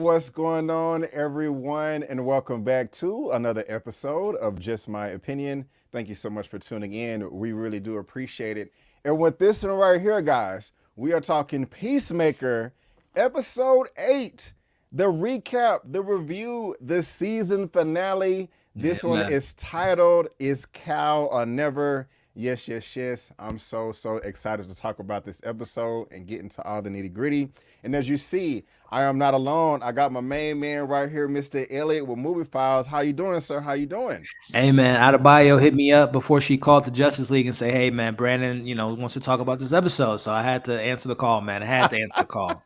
What's going on, everyone, and welcome back to another episode of Just My Opinion. Thank you so much for tuning in. We really do appreciate it. And with this one right here, guys, we are talking Peacemaker, episode 8, the recap, the review, the season finale. This one is titled "Is Cow or Never?" Yes, yes, yes. I'm so excited to talk about this episode and get into all the nitty gritty. And as you see, I am not alone. I got my main man right here, Mr. Elliot with Movie Files. How you doing, sir? How you doing? Hey man, Adebayo hit me up before she called the Justice League and say, "Hey man, Brandon, wants to talk about this episode." So I had to answer the call, man. I had to answer the call.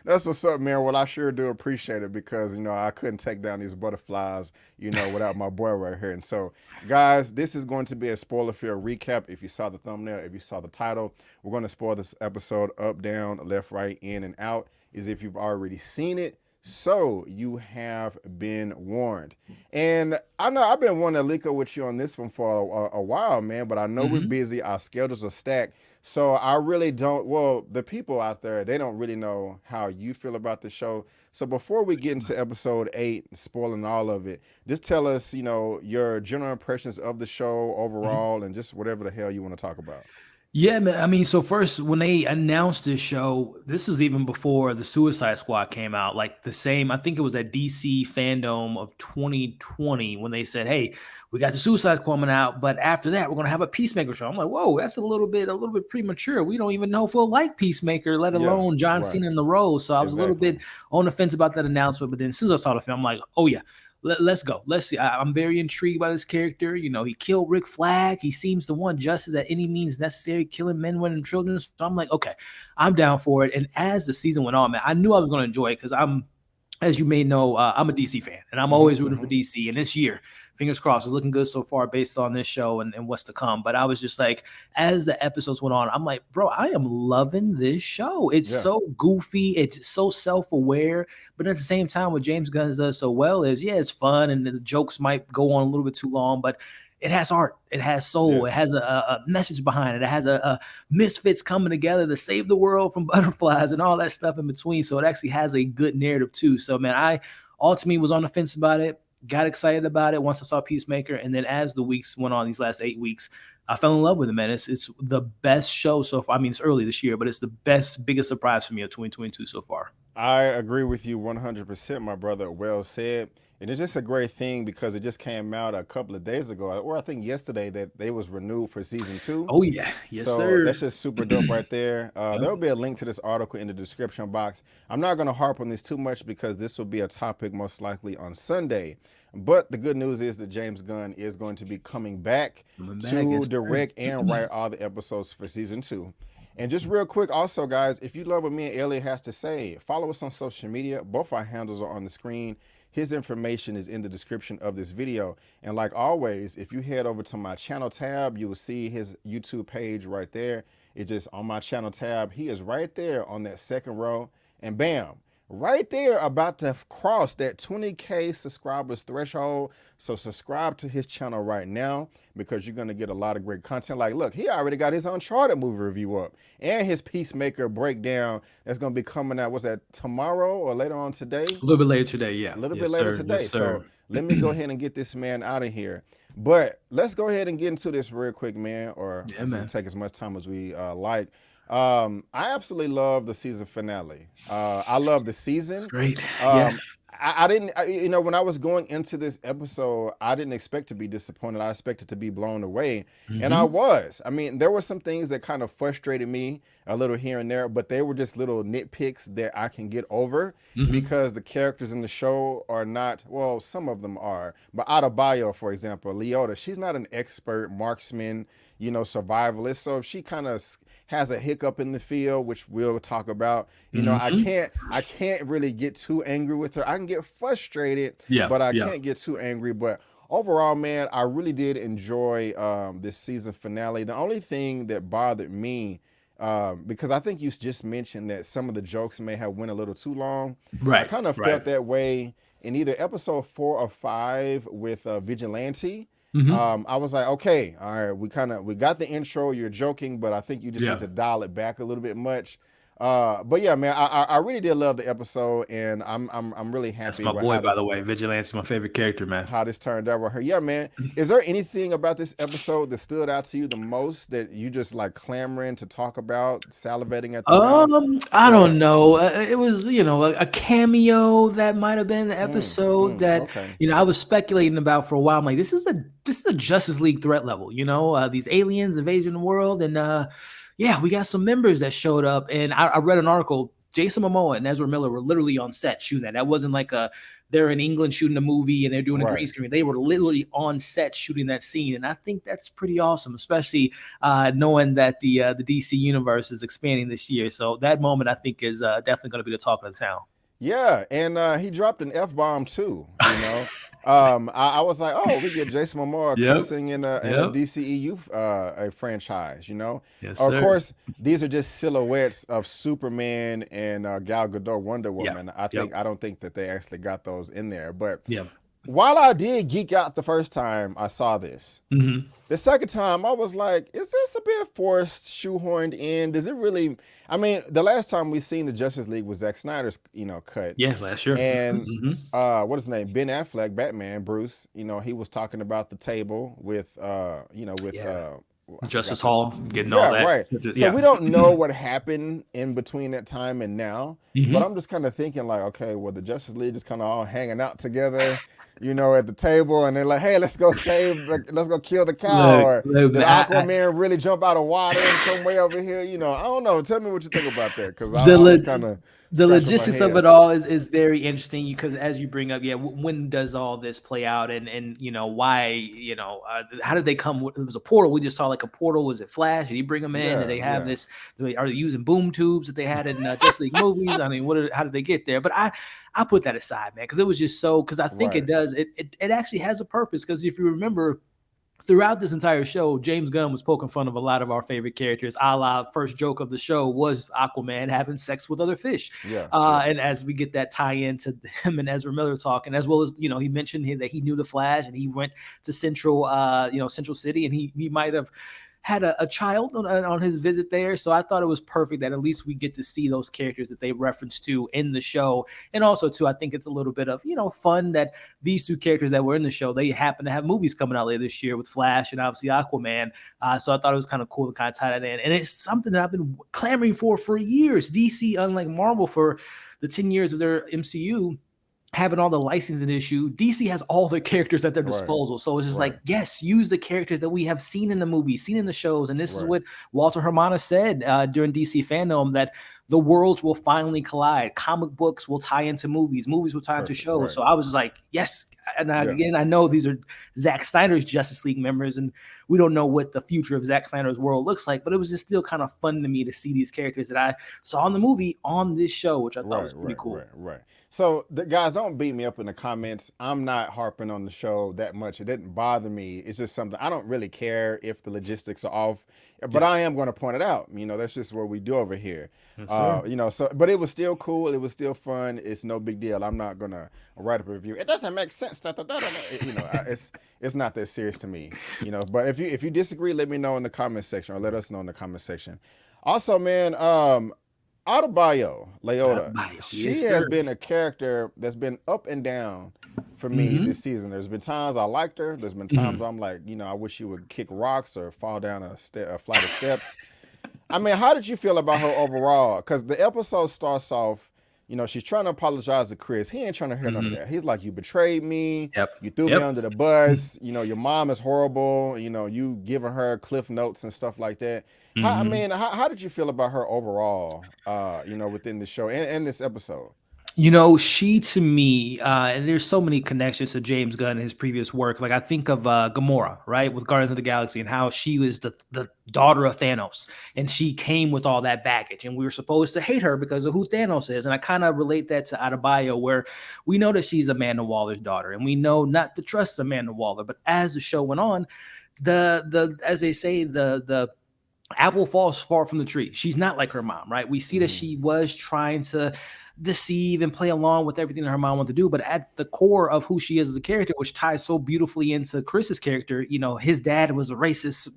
That's what's up, man. Well, I sure do appreciate it because, I couldn't take down these butterflies, without my boy right here. And so, guys, this is going to be a spoiler-filled recap. If you saw the thumbnail, if you saw the title, we're going to spoil this episode up, down, left, right, in, and out, as if you've already seen it. So you have been warned. And I know I've been wanting to link up with you on this one for a while, man, but I know we're busy. Our schedules are stacked. So I really don't, well, the people out there, they don't really know how you feel about the show. So before we get into episode 8, spoiling all of it, just tell us, your general impressions of the show overall and just whatever the hell you want to talk about. Yeah, man. I mean, so first, when they announced this show, this is even before the Suicide Squad came out. Like the same, I think it was at DC Fandom of 2020 when they said, "Hey, we got the Suicide Squad coming out, but after that, we're gonna have a Peacemaker show." I'm like, "Whoa, that's a little bit premature. We don't even know if we'll like Peacemaker, let alone John Cena in the role." So I was a little bit on the fence about that announcement, but then as soon as I saw the film, I'm like, "Oh yeah." Let's go. Let's see. I'm very intrigued by this character. He killed Rick Flag. He seems to want justice at any means necessary, killing men, women, and children. So I'm like, okay, I'm down for it. And as the season went on, man, I knew I was going to enjoy it because as you may know, I'm a DC fan, and I'm always rooting for DC. And this year, fingers crossed, it's looking good so far based on this show and what's to come. But I was just like, as the episodes went on, I'm like, bro, I am loving this show. It's so goofy. It's so self-aware. But at the same time, what James Gunn does so well is, it's fun, and the jokes might go on a little bit too long, but it has art. It has soul. It has a message behind it. It has a misfits coming together to save the world from butterflies and all that stuff in between. So it actually has a good narrative too. So man, I ultimately was on the fence about it. Got excited about it once I saw Peacemaker, and then as the weeks went on, these last 8 weeks, I fell in love with it, man. It's the best show so far. I mean, it's early this year, but it's the biggest surprise for me of 2022 so far. I agree with you 100%, my brother. Well said. And it's just a great thing because it just came out a couple of days ago, or I think yesterday, that they was renewed for season 2. Oh yeah, yes so sir. That's just super dope right there. There'll be a link to this article in the description box. I'm not going to harp on this too much because this will be a topic most likely on Sunday. But the good news is that James Gunn is going to be coming back to direct and write all the episodes for season 2. And just real quick, also, guys, if you love what me and Elliot has to say, follow us on social media. Both our handles are on the screen. His information is in the description of this video. And like always, if you head over to my channel tab, you will see his YouTube page right there. It's just on my channel tab. He is right there on that second row. And bam, right there, about to cross that 20K subscribers threshold. So subscribe to his channel right now because you're going to get a lot of great content. Like, look, he already got his Uncharted movie review up and his Peacemaker breakdown that's going to be coming out. Was that tomorrow or later on today? A little bit later today, yeah. A little bit later today. Yes, so let me go ahead and get this man out of here. But let's go ahead and get into this real quick, man, or take as much time as we like. I absolutely love the season finale. I love the season. It's great. I didn't, when I was going into this episode, I didn't expect to be disappointed. I expected to be blown away. And I was. I mean, there were some things that kind of frustrated me a little here and there, but they were just little nitpicks that I can get over because the characters in the show are not, well, some of them are. But Adebayo, for example, Leota, she's not an expert marksman, survivalist. So if she kind of has a hiccup in the field, which we'll talk about, I can't really get too angry with her. I can get frustrated, but I can't get too angry. But overall, man, I really did enjoy this season finale. The only thing that bothered me, because I think you just mentioned that some of the jokes may have went a little too long. I kind of felt that way in either episode 4 or 5 with Vigilante. I was like, okay, all right, we got the intro, you're joking, but I think you just need to dial it back a little bit much. But yeah, man, I really did love the episode, and I'm really That's happy my with boy, by the way. Vigilante's my favorite character, man. how this turned out with her. Yeah, man. Is there anything about this episode that stood out to you the most that you just like clamoring to talk about, salivating at the mouth? I don't Or know. It was, a cameo that might have been the episode that, okay, I was speculating about for a while. I'm like, this is a Justice League threat level, these aliens invading the world. And yeah, we got some members that showed up. And I read an article. Jason Momoa and Ezra Miller were literally on set shooting that. That wasn't like they're in England shooting a movie and they're doing a green right. screen. They were literally on set shooting that scene. And I think that's pretty awesome, especially knowing that the DC universe is expanding this year. So that moment, I think, is definitely going to be the talk of the town. Yeah, and he dropped an F-bomb too, I was like, oh, we get Jason Momoa Yep. cussing in a DCEU a franchise, Yes, Of sir. course, these are just silhouettes of Superman and Gal Gadot Wonder Woman. I don't think that they actually got those in there. But while I did geek out the first time I saw this, the second time I was like, is this a bit forced, shoehorned in? Does it really? I mean, the last time we seen the Justice League was Zack Snyder's, cut. Yeah, last year. And what is his name? Ben Affleck, Batman, Bruce. He was talking about the table with, Justice Hall, getting all that. Right. So we don't know what happened in between that time and now. But I'm just kind of thinking like, okay, well, the Justice League is kind of all hanging out together, at the table, and they're like, hey, let's go let's go kill the cow. Or did Aquaman really jump out of water in some way over here? I don't know. Tell me what you think about that, because I was kind of the logistics of it all is very interesting, because as you bring up, when does all this play out, and why, how did they come? It was a portal. We just saw like a portal. Was it Flash? Did he bring them in? Did they have this? Are they using boom tubes that they had in Justice League movies? I mean, how did they get there? But I put that aside, man, because it was just so, because I think it does. It actually has a purpose, because if you remember, throughout this entire show, James Gunn was poking fun of a lot of our favorite characters. A la, first joke of the show was Aquaman having sex with other fish. And as we get that tie in to him and Ezra Miller talking, as well as, he mentioned that he knew the Flash and he went to Central City, and he might have had a child on his visit there. So I thought it was perfect that at least we get to see those characters that they reference to in the show. And also too, I think it's a little bit of, fun that these two characters that were in the show, they happen to have movies coming out later this year with Flash and obviously Aquaman. So I thought it was kind of cool to kind of tie that in. And it's something that I've been clamoring for years. DC, unlike Marvel, for the 10 years of their MCU, having all the licensing issue, DC has all their characters at their disposal. So it's just like, yes, use the characters that we have seen in the movies, seen in the shows. And this is what Walter Hamada said during DC Fandom, that the worlds will finally collide. Comic books will tie into movies. Movies will tie into shows. So I was just like, yes. And again, I know these are Zack Snyder's Justice League members, and we don't know what the future of Zack Snyder's world looks like, but it was just still kind of fun to me to see these characters that I saw in the movie on this show, which I thought was pretty cool. Right. So guys, don't beat me up in the comments. I'm not harping on the show that much. It didn't bother me. It's just something I don't really care if the logistics are off, but I am going to point it out. That's just what we do over here. But it was still cool. It was still fun. It's no big deal. I'm not going to write up a review. It doesn't make sense. It's not that serious to me. But if you disagree, let me know in the comment section, or let us know in the comment section. Also, man, Adebayo Leota, she has been a character that's been up and down for me this season. There's been times I liked her. There's been times where I'm like, I wish she would kick rocks or fall down a flight of steps. I mean, how did you feel about her overall? Because the episode starts off, she's trying to apologize to Chris. He ain't trying to hear none of that. He's like, you betrayed me. You threw me under the bus. Your mom is horrible. You giving her cliff notes and stuff like that. How did you feel about her overall, within the show and this episode? She, to me, and there's so many connections to James Gunn and his previous work. Like I think of Gamora, right, with Guardians of the Galaxy, and how she was the daughter of Thanos, and she came with all that baggage, and we were supposed to hate her because of who Thanos is. And I kind of relate that to Adebayo, where we know that she's Amanda Waller's daughter, and we know not to trust Amanda Waller. But as the show went on, as they say, the apple falls far from the tree. She's not like her mom, right? We see that she was trying to deceive and play along with everything that her mom wanted to do. But at the core of who she is as a character, which ties so beautifully into Chris's character, his dad was a racist,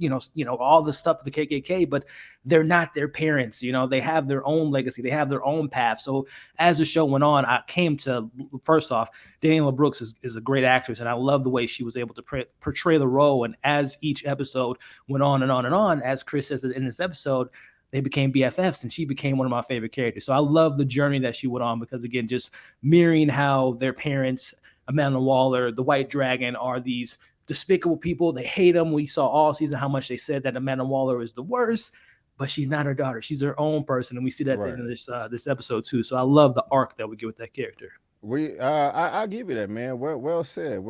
all the stuff to the KKK, but they're not their parents. They have their own legacy. They have their own path. So as the show went on, I came to, first off, Daniela Brooks is a great actress, and I love the way she was able to portray the role. And as each episode went on and on and on, as Chris says in this episode, they became BFFs, and she became one of my favorite characters. So I love the journey that she went on because, again, just mirroring how their parents, Amanda Waller, the White Dragon, are these despicable people. They hate them. We saw all season how much they said that Amanda Waller is the worst, but she's not her daughter. She's her own person, and we see that at the end of this episode too. So I love the arc that we get with that character. I'll give you that, man. Well said.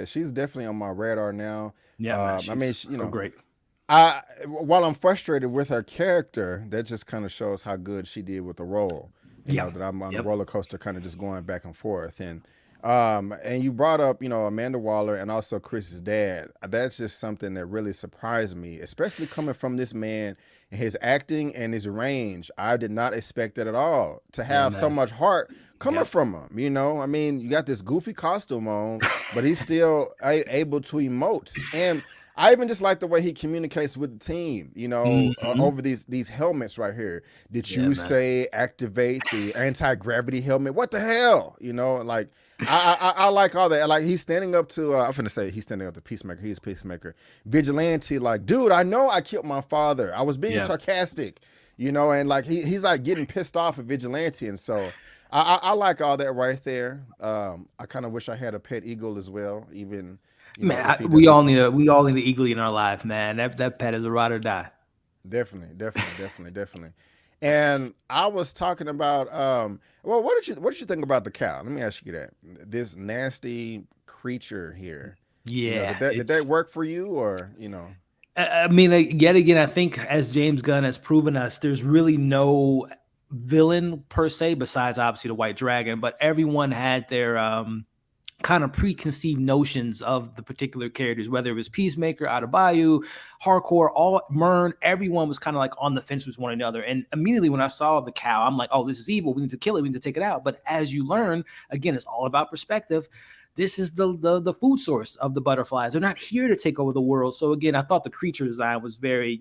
She's definitely on my radar now. Yeah, man, I mean, so great. While I'm frustrated with her character, that just kind of shows how good she did with the role. You know, that I'm on a roller coaster, kind of just going back and forth. And you brought up, Amanda Waller and also Chris's dad. That's just something that really surprised me, especially coming from this man and his acting and his range. I did not expect that at all, to have so much heart coming from him. I mean, you got this goofy costume on, but he's still able to emote. And I even just like the way he communicates with the team, over these helmets right here. Did you say activate the anti-gravity helmet? What the hell? I like all that. Like, he's standing up to, I'm finna say he's standing up to Peacemaker. He's Peacemaker. Vigilante, like, dude, I know I killed my father. I was being sarcastic, and like he's like getting pissed off at Vigilante. And so I like all that right there. I kind of wish I had a pet eagle as well, even. Man, we all need an eagle in our life, man. That pet is a ride or die. Definitely. And I was talking about, well, what did you think about the cow? Let me ask you that. This nasty creature here. Yeah. Did that work for you, or I mean, yet again, I think as James Gunn has proven us, there's really no villain per se, besides obviously the White Dragon, but everyone had their kind of preconceived notions of the particular characters, whether it was Peacemaker, Adebayo, Hardcore, all Mern, everyone was kind of like on the fence with one another. And immediately when I saw the cow, I'm like, oh, this is evil. We need to kill it. We need to take it out. But as you learn, again, it's all about perspective. This is the food source of the butterflies. They're not here to take over the world. So again, I thought the creature design was very,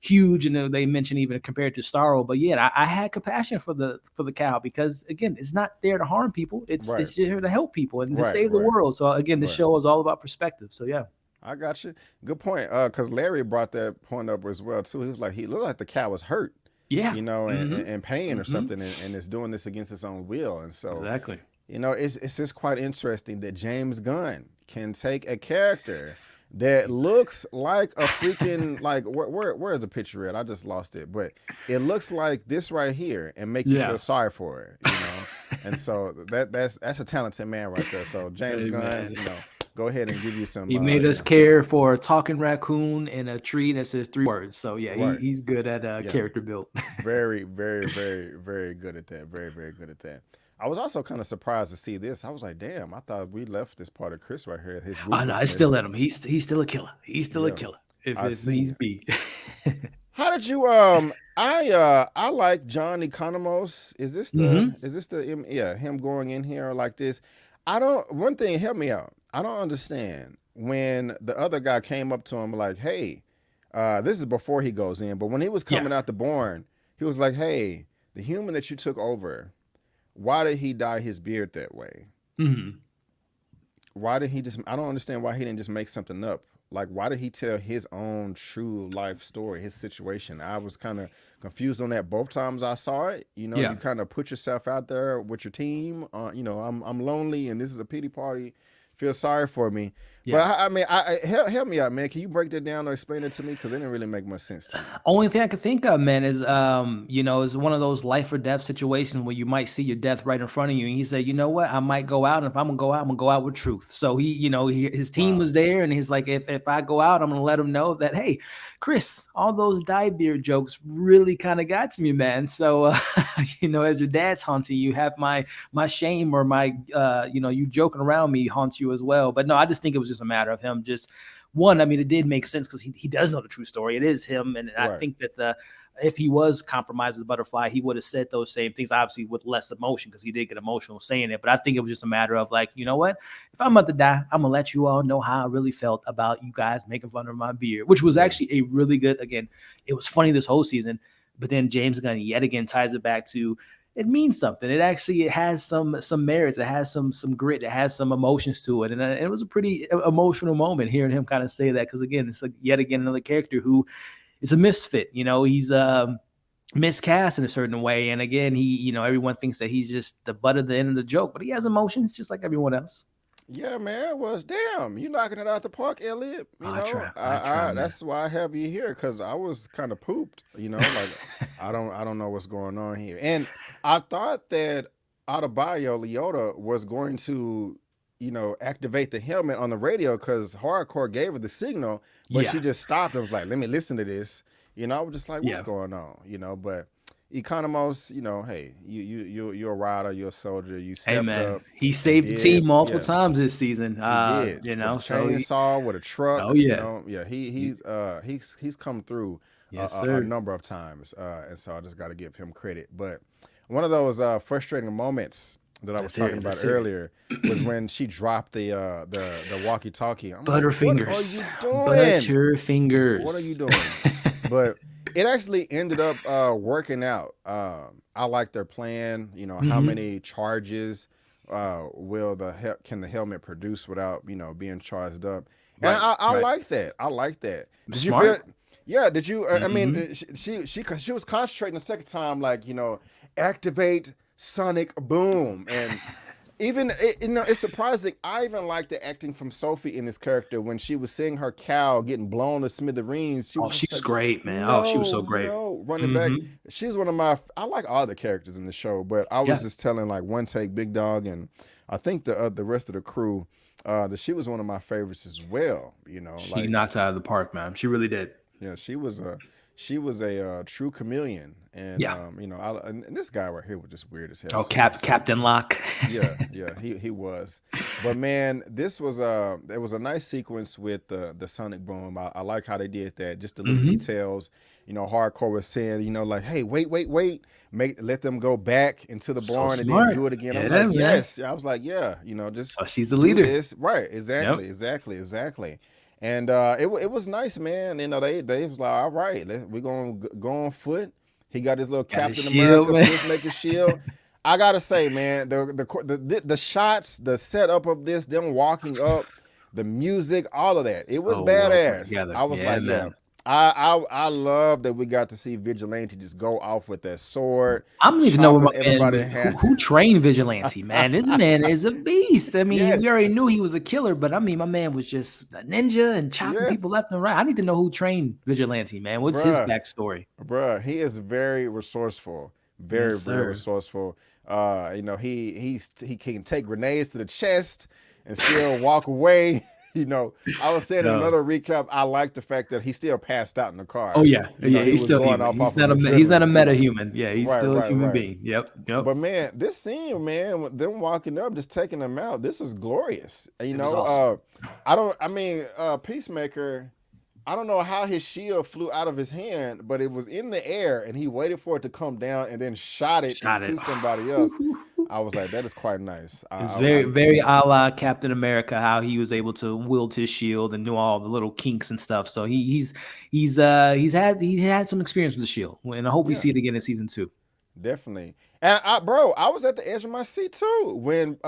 huge, and they mentioned even compared to Starro. But yeah, I had compassion for the cow because again, it's not there to harm people. It's here to help people and to save the world. So again, the show is all about perspective. So yeah. I got you. Good point. Because Larry brought that point up as well too. He was like, he looked like the cow was hurt. Yeah. And pain or something, and it's doing this against its own will. And so exactly. It's just quite interesting that James Gunn can take a character that looks like a freaking like where is the picture at? I just lost it, but it looks like this right here and make you feel sorry for it, And so that's a talented man right there. So James Gunn, go ahead and give you some. He made us care for a talking raccoon and a tree that says 3 words. So yeah, he's good at character build. Very, very, very, very good at that. Very, very good at that. I was also kind of surprised to see this. I was like, damn, I thought we left this part of Chris right here. Oh, no, I still let him. He's still a killer. He's still a killer. If it needs be. How did you I like John Economos. Is this him going in here like this? One thing, help me out. I don't understand when the other guy came up to him like, hey, this is before he goes in, but when he was coming out the barn, he was like, hey, the human that you took over, why did he dye his beard that way? Mm-hmm. Why did he I don't understand why he didn't just make something up. Like, why did he tell his own true life story, his situation? I was kind of confused on that both times I saw it. You kind of put yourself out there with your team. I'm lonely and this is a pity party. Feel sorry for me. Yeah. But I mean, help me out, man. Can you break that down or explain it to me? Because it didn't really make much sense to me. Only thing I could think of, man, is is one of those life or death situations where you might see your death right in front of you, and he said, you know what, I might go out, and if I'm gonna go out, I'm gonna go out with truth. So his team was there, and he's like, if I go out, I'm gonna let him know that, hey, Chris, all those dye beard jokes really kind of got to me, man. So as your dad's haunting you, have my shame or my you joking around me haunts you as well. But no, I just think it was just just a matter of him just one. I mean, it did make sense because he does know the true story. It is him, and I think that if he was compromised as a butterfly, he would have said those same things, obviously with less emotion, because he did get emotional saying it. But I think it was just a matter of like, you know what? If I'm about to die, I'm gonna let you all know how I really felt about you guys making fun of my beard, which was actually a really good. Again, it was funny this whole season, but then James Gunn yet again ties it back to it means something. It has some merits. It has some grit. It has some emotions to it, and it was a pretty emotional moment hearing him kind of say that, because again, it's like yet again another character who is a misfit. You know, he's miscast in a certain way, and again, everyone thinks that he's just the butt of the end of the joke, but he has emotions just like everyone else. Yeah, man. Well, damn, you knocking it out the park, Elliot. I try, that's why I have you here, because I was kind of pooped. Like I don't know what's going on here, and I thought that Adebayo Leota was going to, activate the helmet on the radio because Hardcore gave her the signal, but she just stopped and was like, "Let me listen to this." I was just like, "What's going on?" But Economos, hey, you're a rider, you're a soldier. You stepped up. He saved the team multiple times this season. He did. With a chainsaw, with a truck. Oh yeah. He's come through a number of times, and so I just got to give him credit. But one of those frustrating moments that I was talking about earlier was when she dropped the walkie-talkie. Butterfingers. What are you doing? Butterfingers. What are you doing? But it actually ended up working out. I like their plan. How many charges can the helmet produce without being charged up? And I like that. I like that. Did you feel? Yeah. Did you? I mean, she was concentrating the second time, like activate sonic boom, and even it's surprising. I even like the acting from Sophie in this character when she was seeing her cow getting blown to smithereens. She's great, man. She was so great. Running back. She's one of my. I like all the characters in the show, but I was just telling like OneTakeBigDog, and I think the rest of the crew that she was one of my favorites as well. She knocked out of the park, man. She really did. Yeah, she was a true chameleon, and and this guy right here was just weird as hell. Captain Locke. yeah, he was. But man, this was it was a nice sequence with the sonic boom. I like how they did that. Just the little details. Hardcore was saying, like, hey, wait, let them go back into the barn and then do it again. Yeah, I'm like, yes. I was like, yeah, just she's the leader. This. Right, exactly. And it was nice, man. They was like, all right, we're gonna go on foot. He got his little Captain America Peacemaker shield. I gotta say, man, the shots, the setup of this, them walking up, the music, all of that, it was badass. I was like, yeah. I love that we got to see Vigilante just go off with that sword. I don't even know what who trained Vigilante, man. This man is a beast. I mean, we already knew he was a killer, but I mean, my man was just a ninja and chopping people left and right. I need to know who trained Vigilante, man. What's his backstory? Bruh, he is very resourceful. Very resourceful. He can take grenades to the chest and still walk away. I was saying in another recap, I like the fact that he still passed out in the car. Oh yeah, he's still human. He's not a meta human. Yeah, he's still a human being. Yep. But man, this scene, man, them walking up, just taking them out, this was glorious. Awesome. Peacemaker, I don't know how his shield flew out of his hand, but it was in the air, and he waited for it to come down and then shot it into somebody else. I was like, that is quite nice. It's very a la Captain America, how he was able to wield his shield and do all the little kinks and stuff. So he's had some experience with the shield, and I hope we see it again in season 2. Definitely. And I was at the edge of my seat too when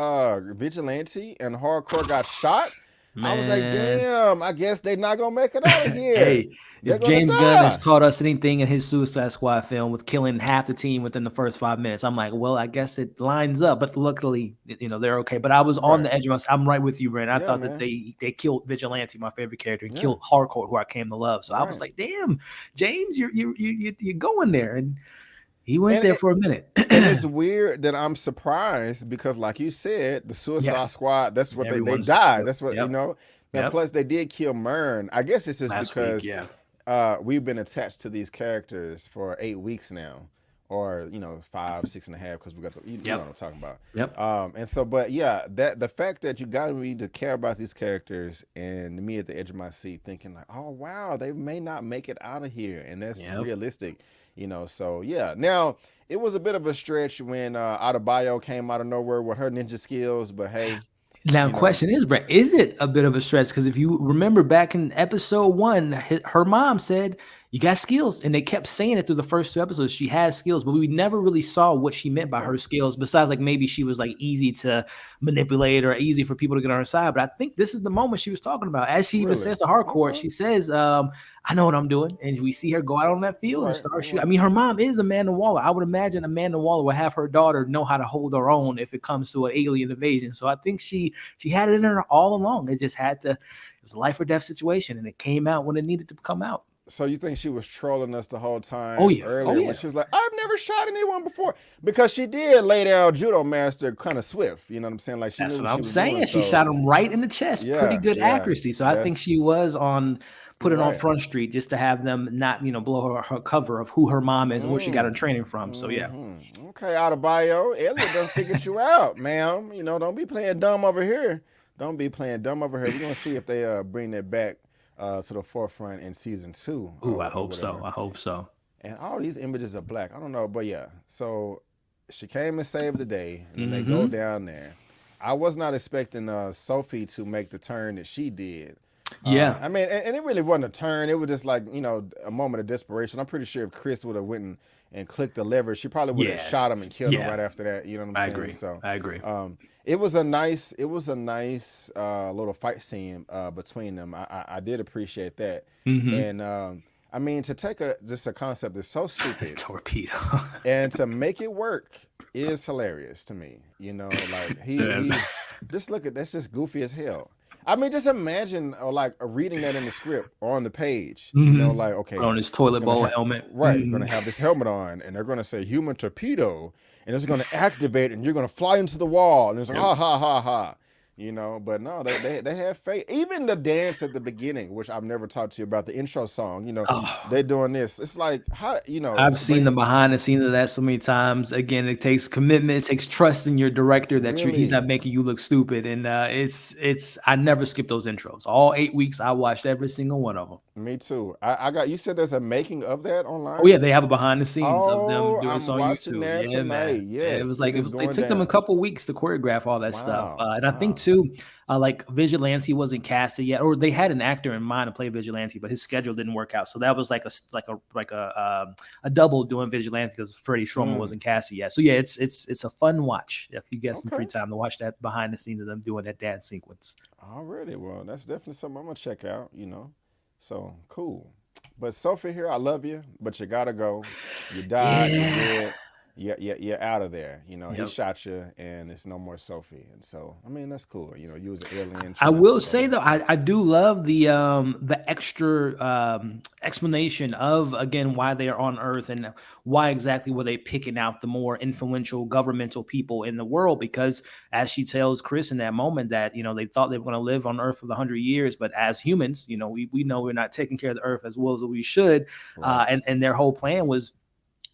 Vigilante and Hardcore got shot. Man. I was like, damn, I guess they're not going to make it out of here. Hey, if James Gunn has taught us anything in his Suicide Squad film with killing half the team within the first 5 minutes, I'm like, well, I guess it lines up. But luckily, they're okay. But I was on the edge of I'm right with you, Brandon. I thought that they killed Vigilante, my favorite character, and killed Hardcore, who I came to love. So I was like, damn, James, you're going there. And he went there for a minute. And it's weird that I'm surprised because, like you said, the Suicide Squad, that's what they died. That's what, And plus, they did kill Mern. I guess it's just because we've been attached to these characters for 8 weeks now or 5, 6.5, because we got the you know what I'm talking about. Yep. And so, but yeah, that the fact that you got me to care about these characters and me at the edge of my seat thinking like, oh wow, they may not make it out of here, and that's realistic, So yeah, now it was a bit of a stretch when Adebayo came out of nowhere with her ninja skills, but hey. Now, the question is, Brent, is it a bit of a stretch? Because if you remember back in episode 1, her mom said, you got skills. And they kept saying it through the first 2 episodes. She has skills, but we never really saw what she meant by her skills, besides like maybe she was like easy to manipulate or easy for people to get on her side. But I think this is the moment she was talking about. As she even says to Harcourt, she says, I know what I'm doing. And we see her go out on that field and start shooting. I mean, her mom is Amanda Waller. I would imagine Amanda Waller would have her daughter know how to hold her own if it comes to an alien invasion. So I think she had it in her all along. It just had to, it was a life or death situation, and it came out when it needed to come out. So you think she was trolling us the whole time? Earlier when she was like, I've never shot anyone before, because she did lay down Judo Master kind of swift. You know what I'm saying? Like that's what I'm saying. She shot him right in the chest, pretty good accuracy. So I think she was put it on Front Street just to have them not blow her cover of who her mom is and where she got her training from. So yeah. Okay, Adebayo, Elliot done figured you out, ma'am. Don't be playing dumb over here. Don't be playing dumb over here. We're gonna see if they bring that back to the forefront in season 2. Ooh, I hope so. I hope so. And all these images are black. I don't know, but yeah. So she came and saved the day, and then they go down there. I was not expecting Sophie to make the turn that she did. Yeah. I mean, and it really wasn't a turn. It was just like, a moment of desperation. I'm pretty sure if Chris would have went and clicked the lever, she probably would have shot him and killed him right after that. You know what I'm saying? Agree. So I agree. It was a nice little fight scene between them. I did appreciate that. And I mean, to take just a concept that's so stupid, torpedo, and to make it work is hilarious to me. Like he just look at that's just goofy as hell. I mean, just imagine reading that in the script or on the page. Like, okay, on his toilet bowl helmet. Right, you're gonna have this helmet on, and they're gonna say human torpedo, and it's gonna activate, and you're gonna fly into the wall, and it's like ha ha ha ha. But no, they have faith. Even the dance at the beginning, which I've never talked to you about, the intro song, they're doing this. It's like, how, I've seen the behind the scenes of that so many times. Again, it takes commitment, it takes trust in your director that he's not making you look stupid. And I never skip those intros. All 8 weeks, I watched every single one of them. Me too. You said there's a making of that online? Oh yeah, they have a behind the scenes of them doing this on YouTube. That tonight. Yes, it was they took them a couple weeks to choreograph all that stuff. And I think too, like Vigilante wasn't casted yet, or they had an actor in mind to play Vigilante, but his schedule didn't work out. So that was like a double doing Vigilante because Freddie Stroma wasn't casted yet. So yeah, it's a fun watch if you get some free time to watch that behind the scenes of them doing that dance sequence. Already, well, that's definitely something I'm gonna check out. So cool. But Sophie here, I love you, but you gotta go. You died. You're dead. You're out of there. He shot you, and it's no more Sophie. And so, I mean, that's cool. You was an alien. I will say though, I do love the extra explanation of, again, why they are on Earth and why exactly were they picking out the more influential governmental people in the world. Because as she tells Chris in that moment that they thought they were going to live on Earth for 100 years, but as humans, we know we're not taking care of the Earth as well as we should. Right. And their whole plan was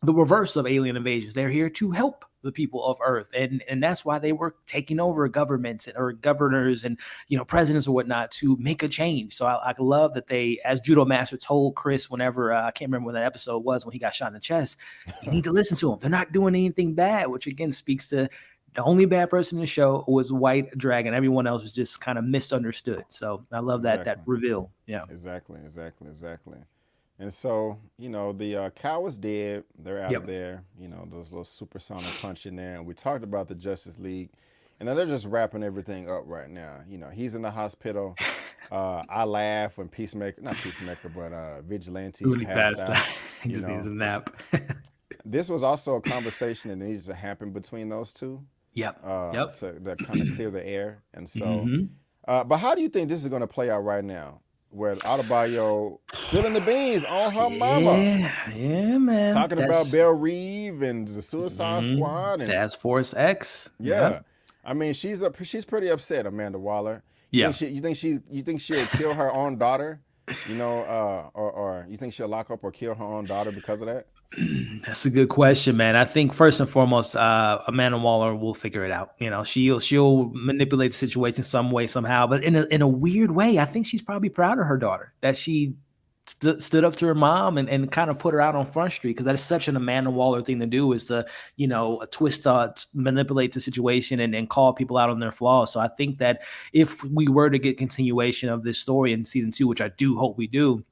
the reverse of alien invasions. They're here to help the people of Earth. And that's why they were taking over governments or governors and, presidents or whatnot to make a change. So I love that they, as Judo Master told Chris whenever, I can't remember when that episode was, when he got shot in the chest, you need to listen to them. They're not doing anything bad, which again speaks to the only bad person in the show was White Dragon. Everyone else was just kind of misunderstood. So I love that reveal. Yeah, exactly. And so, the cow is dead. They're out there, those little supersonic punch in there. And we talked about the Justice League. And then they're just wrapping everything up right now. He's in the hospital. I laugh when Vigilante passed out. He just needs a nap. This was also a conversation that needed to happen between those two. Yep. To kind of clear the air. And so, but how do you think this is going to play out right now? Where Adebayo spilling the beans on her mama. Yeah, man. Talking about Belle Reeve and the Suicide Squad and Task Force X. Yeah. I mean, she's pretty upset, Amanda Waller. Yeah. You think she'll kill her own daughter? or you think she'll lock up or kill her own daughter because of that? That's a good question, man. I think first and foremost, Amanda Waller will figure it out. She'll manipulate the situation some way, somehow. But in a weird way, I think she's probably proud of her daughter that she stood up to her mom and kind of put her out on Front Street, because that is such an Amanda Waller thing to do, is to manipulate the situation and call people out on their flaws. So I think that if we were to get continuation of this story in season 2, which I do hope we do,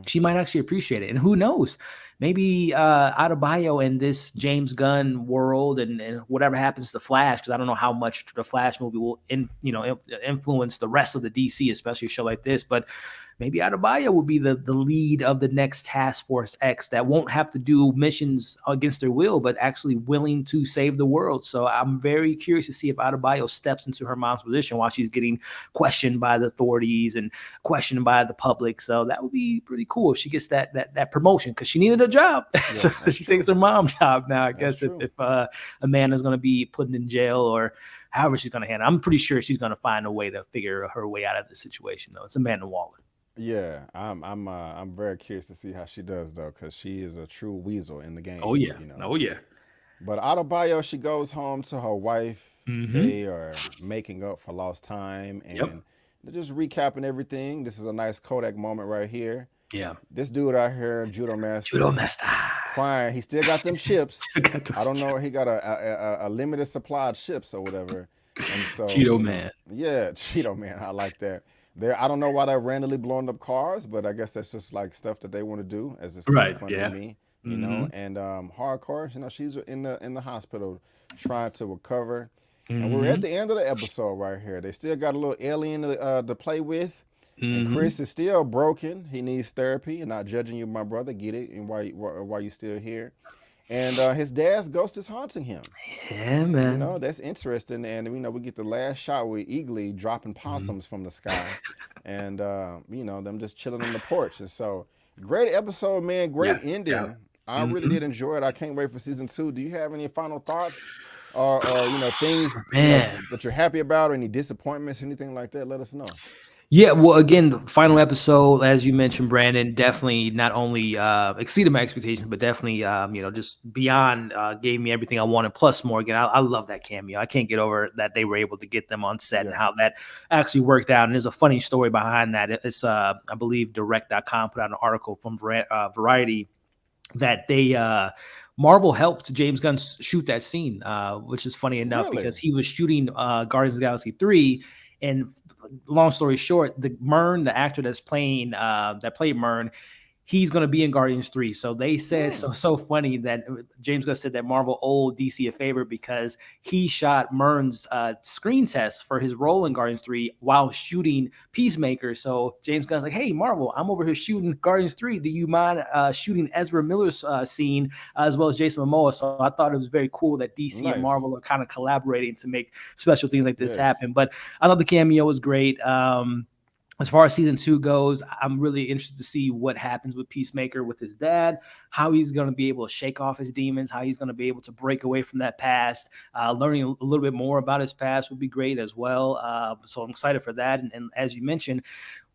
she might actually appreciate it. And who knows? Maybe Adebayo in this James Gunn world and whatever happens to Flash, because I don't know how much the Flash movie will influence the rest of the DC, especially a show like this. But maybe Adebayo will be the lead of the next Task Force X that won't have to do missions against their will, but actually willing to save the world. So I'm very curious to see if Adebayo steps into her mom's position while she's getting questioned by the authorities and questioned by the public. So that would be pretty cool if she gets that promotion, because she needed a job. Yes, so she takes her mom's job now. I guess true. if Amanda's going to be put in jail or however she's going to handle it, I'm pretty sure she's going to find a way to figure her way out of the situation, though. It's Amanda Waller. Yeah, I'm very curious to see how she does though, because she is a true weasel in the game. Oh yeah, oh yeah. But Adebayo, she goes home to her wife. Mm-hmm. They are making up for lost time, and they're just recapping everything. This is a nice Kodak moment right here. Yeah. This dude out here, Judo Master, crying. He still got them chips. I don't know. He got a limited supply of chips or whatever. And so, Cheeto Man. Yeah, Cheeto Man. I like that. I don't know why they're randomly blowing up cars, but I guess that's just like stuff that they want to do. As it's kind of funny to me, you know. And Hardcore, she's in the hospital trying to recover. And we're at the end of the episode right here. They still got a little alien to play with. And Chris is still broken. He needs therapy. And not judging you, my brother. Get it? And why you still here? And his dad's ghost is haunting him. Yeah, man. That's interesting. And we get the last shot with Eagly dropping possums from the sky, and them just chilling on the porch. And so, great episode, man. Great ending. Yeah. I really did enjoy it. I can't wait for season 2. Do you have any final thoughts, or things that you're happy about, or any disappointments, anything like that? Let us know. Yeah, well, again, the final episode, as you mentioned, Brandon, definitely not only exceeded my expectations, but definitely, just beyond, gave me everything I wanted, plus more. Again, I love that cameo. I can't get over that they were able to get them on set and how that actually worked out. And there's a funny story behind that. It's, I believe, Direct.com put out an article from Variety that they Marvel helped James Gunn shoot that scene, which is funny enough because he was shooting Guardians of the Galaxy 3. And long story short, the actor that's playing that played Mern, he's going to be in Guardians 3. So they said so funny that James Gunn said that Marvel owed DC a favor because he shot Mern's screen test for his role in Guardians 3 while shooting Peacemaker. So James Gunn's like, hey, Marvel, I'm over here shooting Guardians 3. Do you mind shooting Ezra Miller's scene as well as Jason Momoa? So I thought it was very cool that DC and Marvel are kind of collaborating to make special things like this happen. But I thought the cameo was great. As far as season 2 goes, I'm really interested to see what happens with Peacemaker with his dad, how he's going to be able to shake off his demons, how he's going to be able to break away from that past. Learning a little bit more about his past would be great as well. So I'm excited for that. And as you mentioned,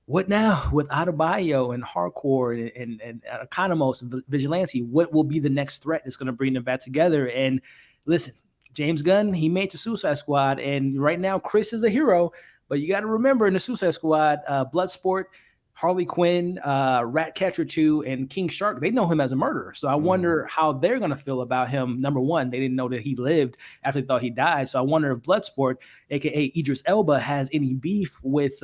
what now with Adebayo and Hardcore and Economos and Vigilante? What will be the next threat that's going to bring them back together? And listen, James Gunn, he made the Suicide Squad, and right now Chris is a hero. But you got to remember in the Suicide Squad, Bloodsport, Harley Quinn, Ratcatcher 2, and King Shark, they know him as a murderer. So I wonder how they're going to feel about him. Number one, they didn't know that he lived after they thought he died. So I wonder if Bloodsport, a.k.a. Idris Elba, has any beef with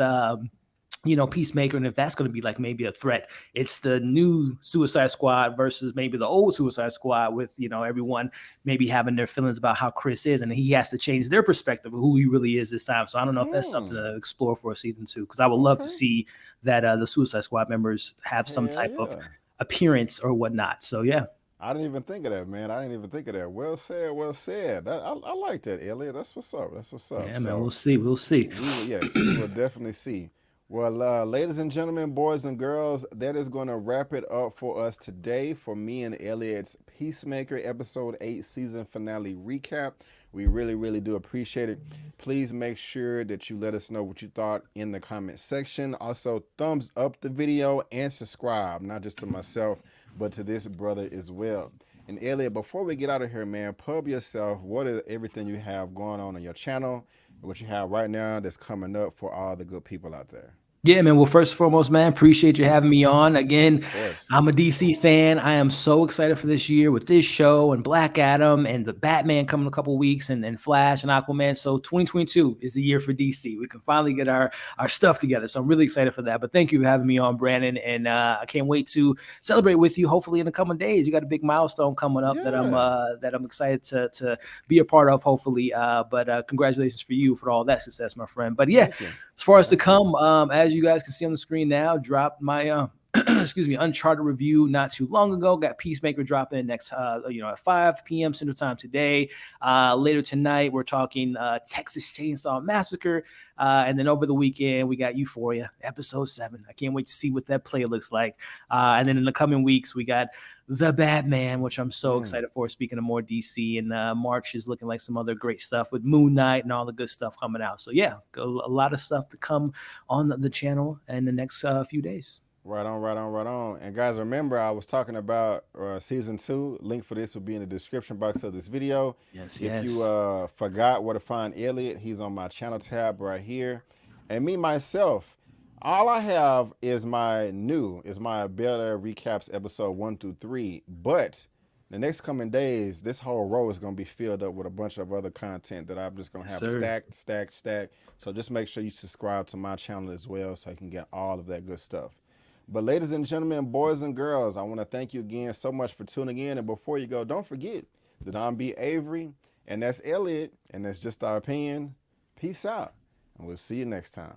Peacemaker, and if that's going to be like maybe a threat. It's the new Suicide Squad versus maybe the old Suicide Squad with, everyone maybe having their feelings about how Chris is, and he has to change their perspective of who he really is this time. So I don't know if that's something to explore for season 2, because I would love to see that the Suicide Squad members have some type of appearance or whatnot. So, yeah. I didn't even think of that, man. I didn't even think of that. Well said, well said. I like that, Elliot. That's what's up. Yeah, man, we'll see. Yes, we will definitely see Well, ladies and gentlemen, boys and girls, that is going to wrap it up for us today for me and Elliot's Peacemaker episode 8 season finale recap. We really, really do appreciate it. Please make sure that you let us know what you thought in the comment section. Also, thumbs up the video and subscribe, not just to myself, but to this brother as well. And Elliot, before we get out of here, man, pub yourself. What is everything you have going on your channel, what you have right now that's coming up for all the good people out there? Yeah, man. Well, first and foremost, man, appreciate you having me on. Again, I'm a DC fan. I am so excited for this year with this show and Black Adam and the Batman coming in a couple weeks and Flash and Aquaman. So 2022 is the year for DC. We can finally get our stuff together. So I'm really excited for that. But thank you for having me on, Brandon. And I can't wait to celebrate with you. Hopefully in the coming days, you got a big milestone coming up that I'm excited to be a part of. Hopefully, but congratulations for you for all that success, my friend. But yeah, as far as to come, as you guys can see on the screen now, dropped my excuse me, Uncharted review not too long ago. Got Peacemaker dropping next at 5 p.m. Central Time today. Later tonight, we're talking Texas Chainsaw Massacre. And then over the weekend, we got Euphoria, episode 7. I can't wait to see what that play looks like. And then in the coming weeks, we got The Batman, which I'm so excited for. Speaking of more DC, and March is looking like some other great stuff with Moon Knight and all the good stuff coming out. So yeah, a lot of stuff to come on the channel in the next few days. Right on. And guys, remember I was talking about season 2. Link for this will be in the description box of this video. If you forgot where to find Elliot, he's on my channel tab right here. And me, myself, all I have is my Better Recaps episode 1 through 3. But the next coming days, this whole row is going to be filled up with a bunch of other content that I'm just going to have stacked. So just make sure you subscribe to my channel as well so you can get all of that good stuff. But ladies and gentlemen, boys and girls, I want to thank you again so much for tuning in. And before you go, don't forget that I'm B. Avery, and that's Elliot, and that's just our opinion. Peace out, and we'll see you next time.